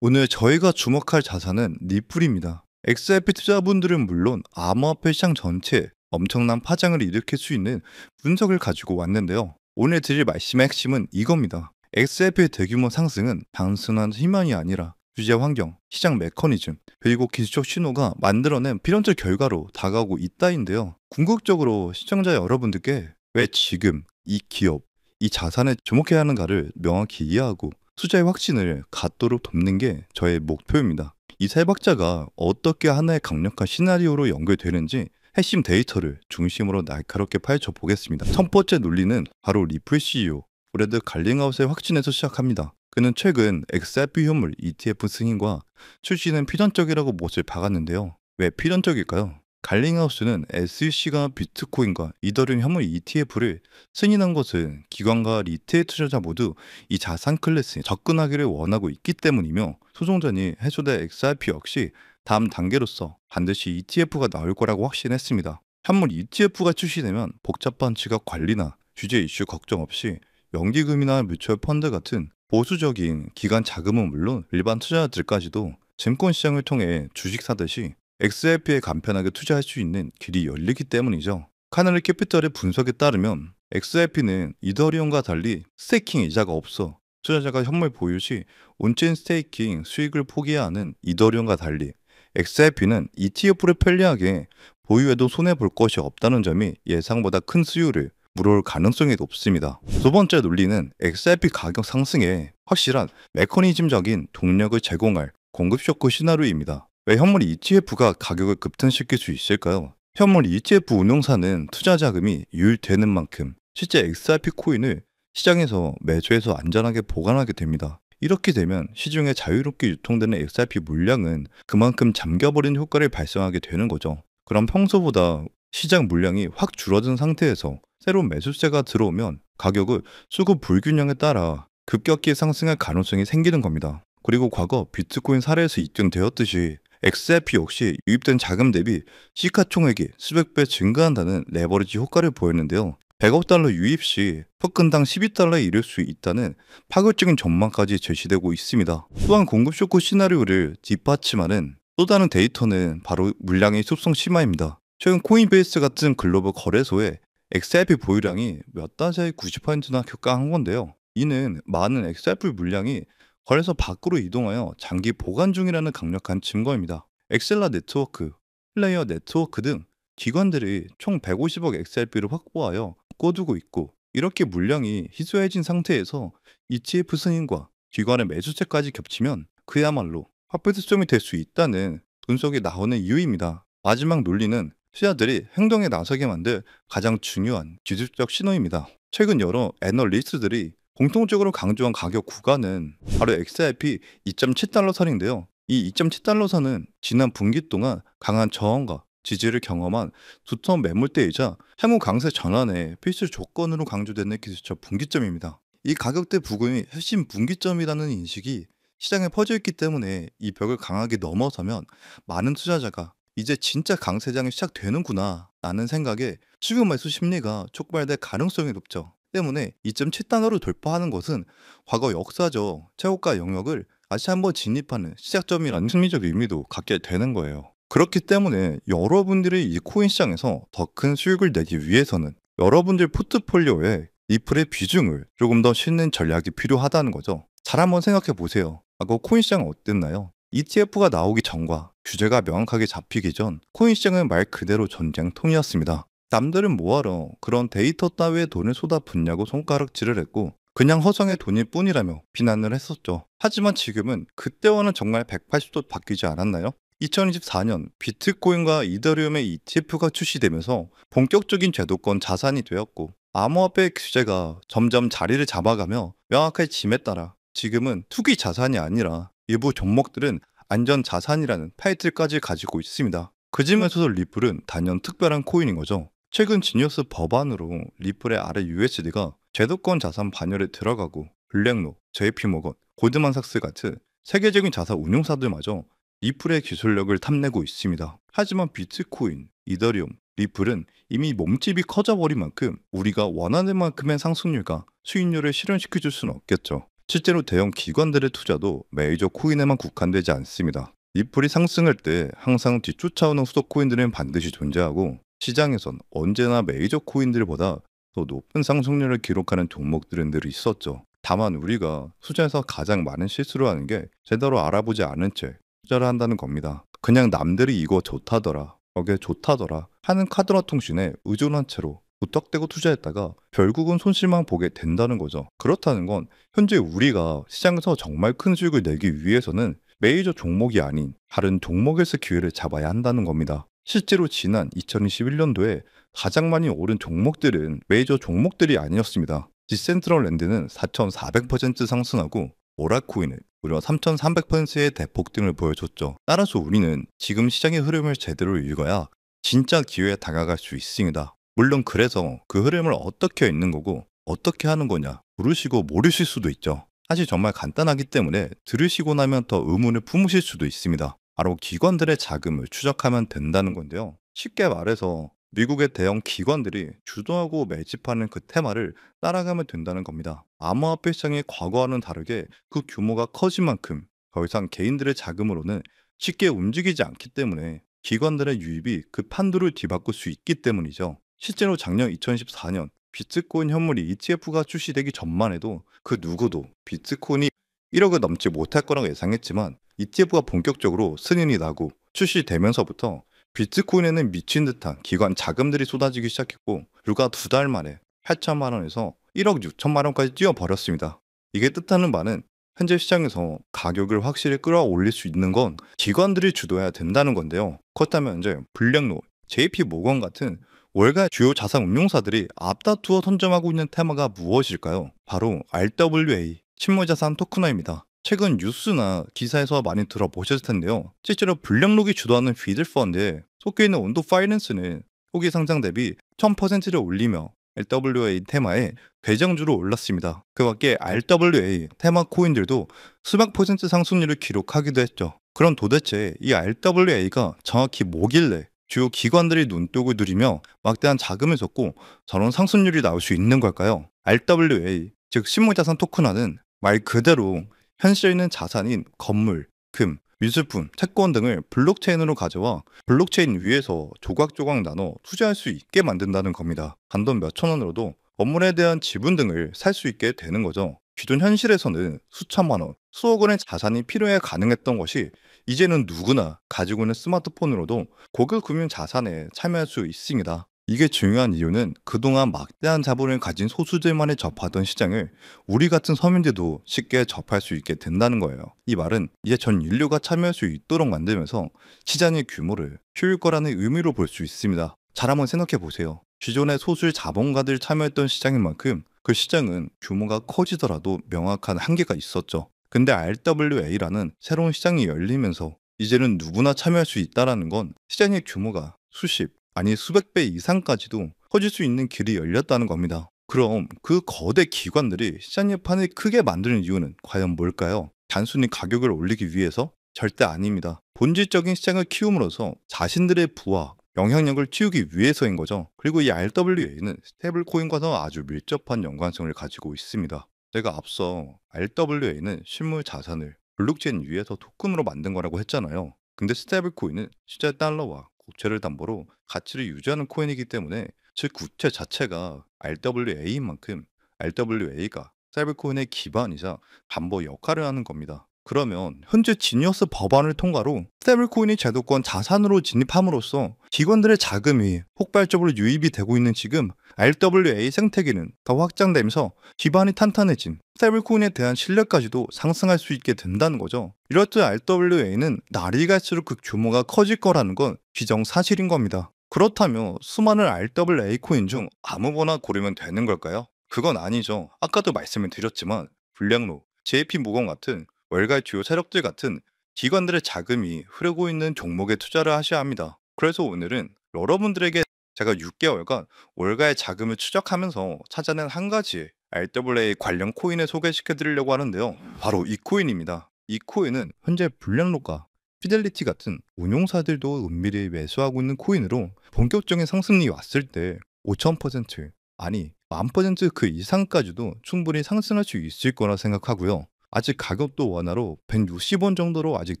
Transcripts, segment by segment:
오늘 저희가 주목할 자산은 리플입니다. XRP 투자분들은 물론 암호화폐 시장 전체에 엄청난 파장을 일으킬 수 있는 분석을 가지고 왔는데요. 오늘 드릴 말씀의 핵심은 이겁니다. XRP의 대규모 상승은 단순한 희망이 아니라 규제 환경, 시장 메커니즘, 그리고 기술적 신호가 만들어낸 필연적 결과로 다가오고 있다인데요. 궁극적으로 시청자 여러분들께 왜 지금 이 기업, 이 자산에 주목해야 하는가를 명확히 이해하고 투자의 확신을 갖도록 돕는 게 저의 목표입니다. 이 세 박자가 어떻게 하나의 강력한 시나리오로 연결되는지 핵심 데이터를 중심으로 날카롭게 파헤쳐 보겠습니다. 첫 번째 논리는 바로 리플 CEO 브래드 갈링하우스의 확신에서 시작합니다. 그는 최근 XRP 현물 ETF 승인과 출시는 필연적이라고 못을 박았는데요. 왜 필연적일까요? 갈링하우스는 SEC가 비트코인과 이더리움 현물 ETF를 승인한 것은 기관과 리테일 투자자 모두 이 자산 클래스에 접근하기를 원하고 있기 때문이며, 소송전이 해소될 XRP 역시 다음 단계로서 반드시 ETF가 나올 거라고 확신했습니다. 현물 ETF가 출시되면 복잡한 지갑 관리나 규제 이슈 걱정 없이 연기금이나 뮤추얼 펀드 같은 보수적인 기관 자금은 물론 일반 투자자들까지도 증권 시장을 통해 주식 사듯이 XRP에 간편하게 투자할 수 있는 길이 열리기 때문이죠. 카넬리 캐피털의 분석에 따르면 XRP는 이더리움과 달리 스테이킹 이자가 없어 투자자가 현물 보유 시 온체인 스테이킹 수익을 포기해야 하는 이더리움과 달리 XRP는 ETF를 편리하게 보유해도 손해볼 것이 없다는 점이 예상보다 큰 수요를 물어올 가능성이 높습니다. 두 번째 논리는 XRP 가격 상승에 확실한 메커니즘적인 동력을 제공할 공급 쇼크 시나리오입니다. 왜 현물 ETF가 가격을 급등시킬 수 있을까요? 현물 ETF 운용사는 투자 자금이 유율되는 만큼 실제 XRP 코인을 시장에서 매수해서 안전하게 보관하게 됩니다. 이렇게 되면 시중에 자유롭게 유통되는 XRP 물량은 그만큼 잠겨버린 효과를 발생하게 되는 거죠. 그럼 평소보다 시장 물량이 확 줄어든 상태에서 새로운 매수세가 들어오면 가격은 수급 불균형에 따라 급격히 상승할 가능성이 생기는 겁니다. 그리고 과거 비트코인 사례에서 입증되었듯이 XRP 역시 유입된 자금 대비 시가총액이 수백 배 증가한다는 레버리지 효과를 보였는데요. 100억 달러 유입 시 토큰당 12달러에 이를 수 있다는 파격적인 전망까지 제시되고 있습니다. 또한 공급 쇼크 시나리오를 뒷받침하는 또 다른 데이터는 바로 물량의 습성 심화입니다. 최근 코인베이스 같은 글로벌 거래소에 XRP 보유량이 몇 달 사이 90%나 급감한 건데요. 이는 많은 XRP 물량이 거래소 밖으로 이동하여 장기 보관 중이라는 강력한 증거입니다. 엑셀라 네트워크, 플레이어 네트워크 등 기관들이 총 150억 XRP를 확보하여 꿔두고 있고, 이렇게 물량이 희소해진 상태에서 ETF 승인과 기관의 매수세까지 겹치면 그야말로 화폐수점이 될 수 있다는 분석이 나오는 이유입니다. 마지막 논리는 투자들이 행동에 나서게 만들 가장 중요한 기술적 신호입니다. 최근 여러 애널리스트들이 공통적으로 강조한 가격 구간은 바로 XRP 2.7달러 선인데요. 이 2.7달러 선은 지난 분기 동안 강한 저항과 지지를 경험한 두터운 매물대이자 향후 강세 전환의 필수 조건으로 강조되는 기술적 분기점입니다. 이 가격대 부근이 핵심 분기점이라는 인식이 시장에 퍼져 있기 때문에 이 벽을 강하게 넘어서면 많은 투자자가 이제 진짜 강세장이 시작되는구나 라는 생각에 수급 매수 심리가 촉발될 가능성이 높죠. 때문에 2.7단어로 돌파하는 것은 과거 역사적 최고가 영역을 다시 한번 진입하는 시작점이라는 심리적 의미도 갖게 되는 거예요. 그렇기 때문에 여러분들이 이 코인 시장에서 더 큰 수익을 내기 위해서는 여러분들 포트폴리오에 리플의 비중을 조금 더 싣는 전략이 필요하다는 거죠. 잘 한번 생각해 보세요. 과거 코인 시장은 어땠나요? ETF가 나오기 전과 규제가 명확하게 잡히기 전 코인 시장은 말 그대로 전쟁통이었습니다. 남들은 뭐하러 그런 데이터 따위에 돈을 쏟아붓냐고 손가락질을 했고 그냥 허성의 돈일 뿐이라며 비난을 했었죠. 하지만 지금은 그때와는 정말 180도 바뀌지 않았나요? 2024년 비트코인과 이더리움의 ETF가 출시되면서 본격적인 제도권 자산이 되었고, 암호화폐 규제가 점점 자리를 잡아가며 명확한 짐에 따라 지금은 투기 자산이 아니라 일부 종목들은 안전 자산이라는 타이틀까지 가지고 있습니다. 그 점에서 리플은 단연 특별한 코인인 거죠. 최근 지니어스 법안으로 리플의 RUSD가 제도권 자산 반열에 들어가고 블랙록, JP모건, 골드만삭스 같은 세계적인 자산 운용사들마저 리플의 기술력을 탐내고 있습니다. 하지만 비트코인, 이더리움, 리플은 이미 몸집이 커져버린 만큼 우리가 원하는 만큼의 상승률과 수익률을 실현시켜줄 수는 없겠죠. 실제로 대형 기관들의 투자도 메이저 코인에만 국한되지 않습니다. 리플이 상승할 때 항상 뒤쫓아오는 후속 코인들은 반드시 존재하고, 시장에선 언제나 메이저 코인들보다 더 높은 상승률을 기록하는 종목들은 늘 있었죠. 다만 우리가 투자에서 가장 많은 실수를 하는 게 제대로 알아보지 않은 채 투자를 한다는 겁니다. 그냥 남들이 이거 좋다더라, 저게 좋다더라 하는 카드나 통신에 의존한 채로 무턱대고 투자했다가 결국은 손실만 보게 된다는 거죠. 그렇다는 건 현재 우리가 시장에서 정말 큰 수익을 내기 위해서는 메이저 종목이 아닌 다른 종목에서 기회를 잡아야 한다는 겁니다. 실제로 지난 2021년도에 가장 많이 오른 종목들은 메이저 종목들이 아니었습니다. 디센트럴랜드는 4,400% 상승하고 오라코인은 무려 3,300%의 대폭등을 보여줬죠. 따라서 우리는 지금 시장의 흐름을 제대로 읽어야 진짜 기회에 다가갈 수 있습니다. 물론 그래서 그 흐름을 어떻게 읽는 거고 어떻게 하는 거냐 물으시고 모르실 수도 있죠. 사실 정말 간단하기 때문에 들으시고 나면 더 의문을 품으실 수도 있습니다. 바로 기관들의 자금을 추적하면 된다는 건데요. 쉽게 말해서 미국의 대형 기관들이 주도하고 매집하는 그 테마를 따라가면 된다는 겁니다. 암호화폐 시장이 과거와는 다르게 그 규모가 커진 만큼 더 이상 개인들의 자금으로는 쉽게 움직이지 않기 때문에 기관들의 유입이 그 판도를 뒤바꿀 수 있기 때문이죠. 실제로 작년 2014년 비트코인 현물이 ETF가 출시되기 전만 해도 그 누구도 비트코인이 1억을 넘지 못할 거라고 예상했지만, ETF가 본격적으로 승인이 나고 출시되면서부터 비트코인에는 미친 듯한 기관 자금들이 쏟아지기 시작했고, 불과 2달 만에 8천만 원에서 1억 6천만 원까지 뛰어버렸습니다. 이게 뜻하는 바는 현재 시장에서 가격을 확실히 끌어올릴 수 있는 건 기관들이 주도해야 된다는 건데요. 그렇다면 이제 블랙록, JP 모건 같은 월가 주요 자산 운용사들이 앞다투어 선점하고 있는 테마가 무엇일까요? 바로 RWA, 실물자산 토큰화입니다. 최근 뉴스나 기사에서 많이 들어보셨을 텐데요. 실제로 블랙록이 주도하는 비들 펀드에 속해 있는 온도 파이낸스는 초기 상장 대비 1000%를 올리며 RWA 테마에 배정주로 올랐습니다. 그 밖에 RWA 테마 코인들도 수백 퍼센트 상승률을 기록하기도 했죠. 그럼 도대체 이 RWA가 정확히 뭐길래 주요 기관들이 눈독을 들이며 막대한 자금을 쏟고 저런 상승률이 나올 수 있는 걸까요? RWA, 즉 실물자산 토큰화는 말 그대로 현실에 있는 자산인 건물, 금, 미술품, 채권 등을 블록체인으로 가져와 블록체인 위에서 조각조각 나눠 투자할 수 있게 만든다는 겁니다. 단돈 몇천 원으로도 건물에 대한 지분 등을 살 수 있게 되는 거죠. 기존 현실에서는 수천만 원, 수억 원의 자산이 필요해 가능했던 것이 이제는 누구나 가지고 있는 스마트폰으로도 고급 금융 자산에 참여할 수 있습니다. 이게 중요한 이유는 그동안 막대한 자본을 가진 소수들만이 접하던 시장을 우리 같은 서민들도 쉽게 접할 수 있게 된다는 거예요. 이 말은 이제 전 인류가 참여할 수 있도록 만들면서 시장의 규모를 키울 거라는 의미로 볼 수 있습니다. 잘 한번 생각해 보세요. 기존의 소수 자본가들 참여했던 시장인 만큼 그 시장은 규모가 커지더라도 명확한 한계가 있었죠. 근데 RWA라는 새로운 시장이 열리면서 이제는 누구나 참여할 수 있다는 건 시장의 규모가 수십, 아니 수백 배 이상까지도 커질 수 있는 길이 열렸다는 겁니다. 그럼 그 거대 기관들이 시장의 판을 크게 만드는 이유는 과연 뭘까요? 단순히 가격을 올리기 위해서? 절대 아닙니다. 본질적인 시장을 키움으로써 자신들의 부와 영향력을 키우기 위해서인 거죠. 그리고 이 RWA는 스테이블 코인과도 아주 밀접한 연관성을 가지고 있습니다. 제가 앞서 RWA는 실물 자산을 블록체인 위에서 토큰으로 만든 거라고 했잖아요. 근데 스테이블 코인은 실제 달러와 국채를 담보로 가치를 유지하는 코인이기 때문에, 즉 국채 자체가 RWA인 만큼 RWA가 스테이블 코인의 기반이자 담보 역할을 하는 겁니다. 그러면 현재 지니어스 법안을 통과로 스테이블코인이 제도권 자산으로 진입함으로써 기관들의 자금이 폭발적으로 유입이 되고 있는 지금 RWA 생태계는 더 확장되면서 기반이 탄탄해진 스테이블코인에 대한 신뢰까지도 상승할 수 있게 된다는 거죠. 이렇듯 RWA는 날이 갈수록 그 규모가 커질 거라는 건 기정사실인 겁니다. 그렇다면 수많은 RWA 코인 중 아무거나 고르면 되는 걸까요? 그건 아니죠. 아까도 말씀을 드렸지만 블랙록, JP 모건 같은 월가의 주요 세력들 같은 기관들의 자금이 흐르고 있는 종목에 투자를 하셔야 합니다. 그래서 오늘은 여러분들에게 제가 6개월간 월가의 자금을 추적하면서 찾아낸 한 가지 RWA 관련 코인을 소개시켜 드리려고 하는데요. 바로 이 코인입니다. 이 코인은 현재 블랙록과 피델리티 같은 운용사들도 은밀히 매수하고 있는 코인으로 본격적인 상승이 왔을 때 5000%, 아니 10,000% 그 이상까지도 충분히 상승할 수 있을 거라 생각하고요. 아직 가격도 완화로 160원 정도로 아직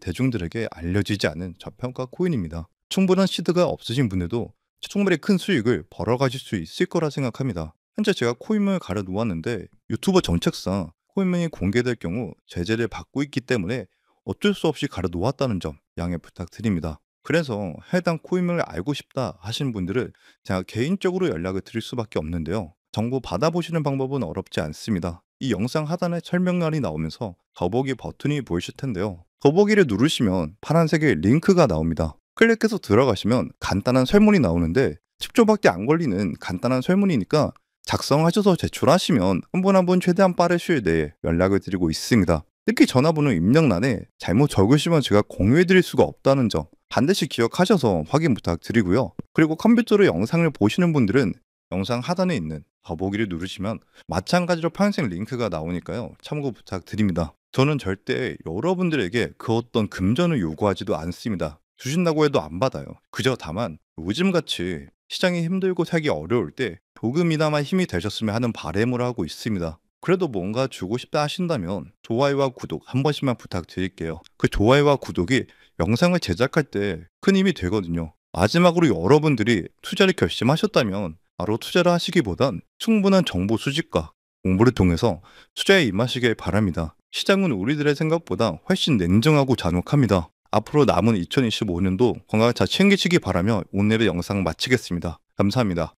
대중들에게 알려지지 않은 저평가 코인입니다. 충분한 시드가 없으신 분들도 충분히 큰 수익을 벌어가실 수 있을 거라 생각합니다. 현재 제가 코인을 갈아 놓았는데 유튜버 정책상 코인명이 공개될 경우 제재를 받고 있기 때문에 어쩔 수 없이 갈아 놓았다는 점 양해 부탁드립니다. 그래서 해당 코인명을 알고 싶다 하시는 분들은 제가 개인적으로 연락을 드릴 수밖에 없는데요. 정보 받아보시는 방법은 어렵지 않습니다. 이 영상 하단에 설명란이 나오면서 더보기 버튼이 보이실 텐데요. 더보기를 누르시면 파란색의 링크가 나옵니다. 클릭해서 들어가시면 간단한 설문이 나오는데 10초밖에 안 걸리는 간단한 설문이니까 작성하셔서 제출하시면 한 분 한 분 최대한 빠른 시일 내에 연락을 드리고 있습니다. 특히 전화번호 입력란에 잘못 적으시면 제가 공유해 드릴 수가 없다는 점 반드시 기억하셔서 확인 부탁드리고요. 그리고 컴퓨터로 영상을 보시는 분들은 영상 하단에 있는 더보기를 누르시면 마찬가지로 파란색 링크가 나오니까요. 참고 부탁드립니다. 저는 절대 여러분들에게 그 어떤 금전을 요구하지도 않습니다. 주신다고 해도 안 받아요. 그저 다만 요즘같이 시장이 힘들고 살기 어려울 때 조금이나마 힘이 되셨으면 하는 바람을 하고 있습니다. 그래도 뭔가 주고 싶다 하신다면 좋아요와 구독 한 번씩만 부탁드릴게요. 그 좋아요와 구독이 영상을 제작할 때 큰 힘이 되거든요. 마지막으로 여러분들이 투자를 결심하셨다면 바로 투자를 하시기보단 충분한 정보 수집과 공부를 통해서 투자에 임하시길 바랍니다. 시장은 우리들의 생각보다 훨씬 냉정하고 잔혹합니다. 앞으로 남은 2025년도 건강 잘 챙기시기 바라며 오늘의 영상 마치겠습니다. 감사합니다.